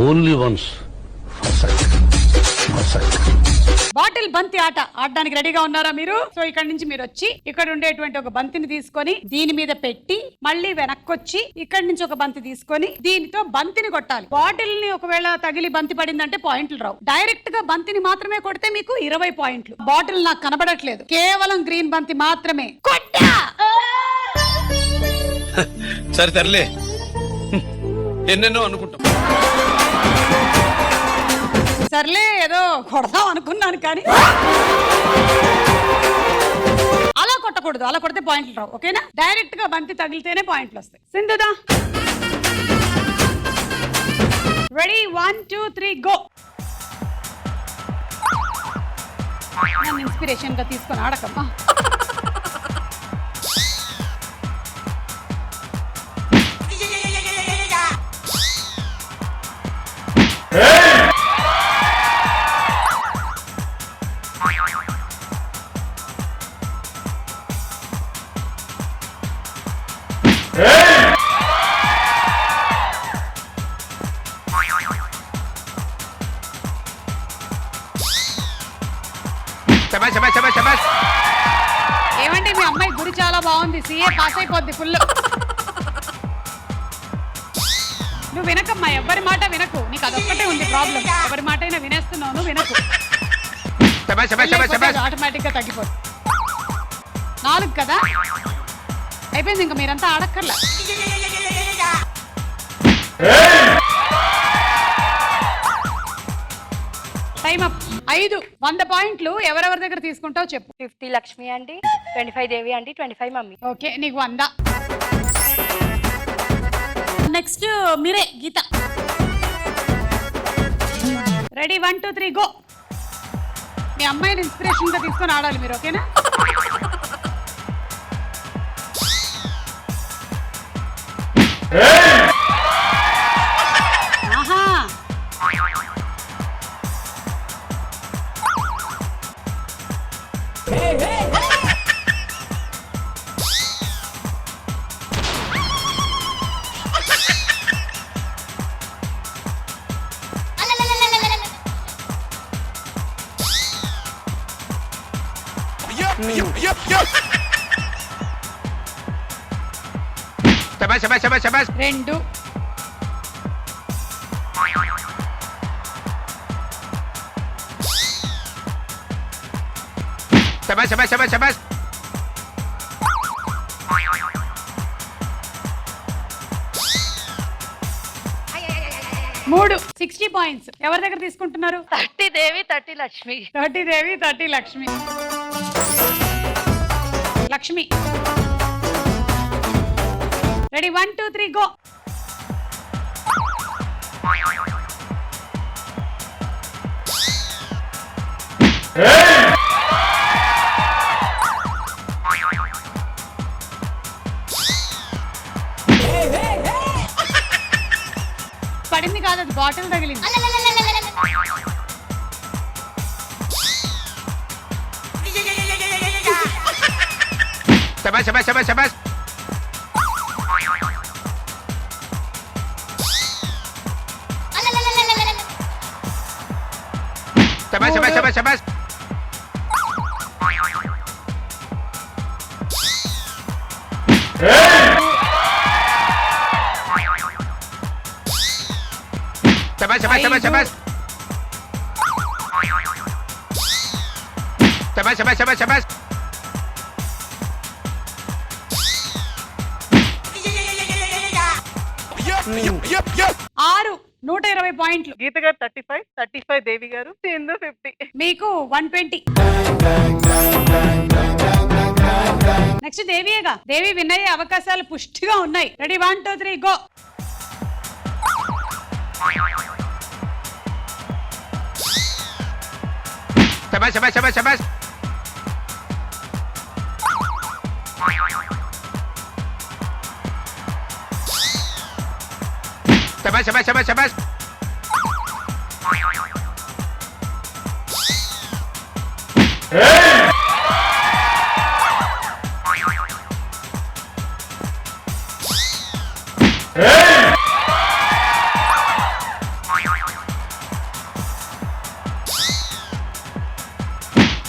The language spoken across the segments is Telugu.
Only once. బాటిల్ బంతి ఆట ఆడడానికి రెడీగా ఉన్నారా మీరు? సో ఇక్కడ నుంచి మీరు వచ్చి ఇక్కడ ఉండేటువంటి ఒక బంతిని తీసుకొని దీని మీద పెట్టి మళ్ళీ వెనక్కొచ్చి ఇక్కడ నుంచి ఒక బంతి తీసుకొని దీనితో బంతిని కొట్టాలి. బాటిల్ ని ఒకవేళ తగిలి బంతి పడిందంటే పాయింట్లు రావు. డైరెక్ట్ గా బంతిని మాత్రమే కొడితే మీకు 20 పాయింట్లు. బాటిల్ నాకు కనబడట్లేదు, కేవలం గ్రీన్ బంతి మాత్రమే. కొట్టా సరే తరలే, ఎన్నెన్నో అనుకుంటాం. సర్లే ఏదో కొడదాం అనుకున్నాను కానీ అలా కొట్టకూడదు. అలా కొడితే పాయింట్లు రావు. ఓకేనా? డైరెక్ట్ గా బంతి తగిలితేనే పాయింట్లు వస్తాయి. సింధుదా రెడీ? 1 2 3 గో. నన్ను ఇన్స్పిరేషన్ గా తీసుకొని ఆడకమ్మా. ఏమండి మీ అమ్మాయి గురి చాలా బాగుంది, సీఏ పాస్ అయిపోద్ది ఫుల్. నువ్వు వినకమ్మా, ఎవరి మాట వినకు. నీకు అదొక్కటే ఉంది ప్రాబ్లం, ఎవరి మాట అయినా వినేస్తున్నావు, నువ్వు వినకు. ఆటోమేటిక్ గా తగ్గిపోతుంది. 4 కదా అయిపోయింది, ఇంకా మీరంతా ఆడక్కర్లా. Time up. 5 100 పాయింట్లు ఎవరెవరి దగ్గర తీసుకుంటావు చెప్పు. 50 లక్ష్మి అండి, 25 దేవి అండి, 25 మమ్మీ. ఓకే, నీకు 100. నెక్స్ట్ మీరే గీత. రెడీ? 1 2 3 గో. మీ అమ్మాయిని ఇన్స్పిరేషన్ గా తీసుకొని ఆడాలి మీరు. ఓకేనా? ఆహా, శబాష్. 2 శబాష్. 3 60 పాయింట్స్. ఎవరి దగ్గర తీసుకుంటున్నారు? 30 దేవి, 30 లక్ష్మి. 30 దేవి, 30 లక్ష్మి. లక్ష్మి రెడీ? 1 2 3 గో. పడింది కాదు, అది బాటిల్ తగిలింది. శబాష్. శబాష్. 6 120 పాయింట్లు. గీత గారు 35 దేవి గారు, సింధు 50. మీకు 120. నెక్స్ట్ దేవియేగా. దేవి విన్ అయ్యే అవకాశాలు పుష్టిగా ఉన్నాయి. రెడీ? 1 2 3 గో. శబాష్.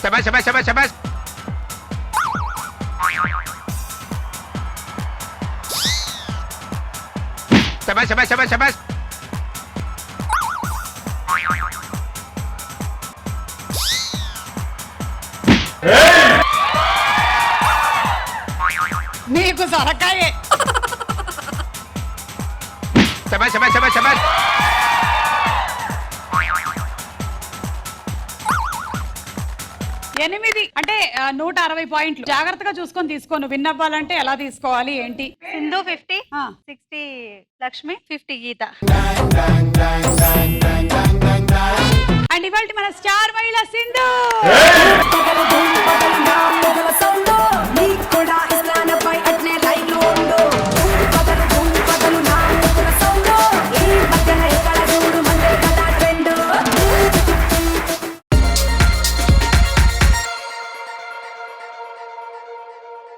శబాష్ శబాష్ శబాష్ శబాష్ శబాష్ శబాష్ శబాష్ శబాష్ నీకు సొరకాయే. శబాష్ శబాష్ శబాష్ శబాష్ 8 అంటే 160 పాయింట్లు. జాగ్రత్తగా చూసుకొని తీసుకో. నువ్వు విన్ అవ్వాలంటే ఎలా తీసుకోవాలి ఏంటి? సింధు 50, ఆ. 60 లక్ష్మి, 50 గీత. అండ్ ఇవాళ మన స్టార్ మహిళ సింధు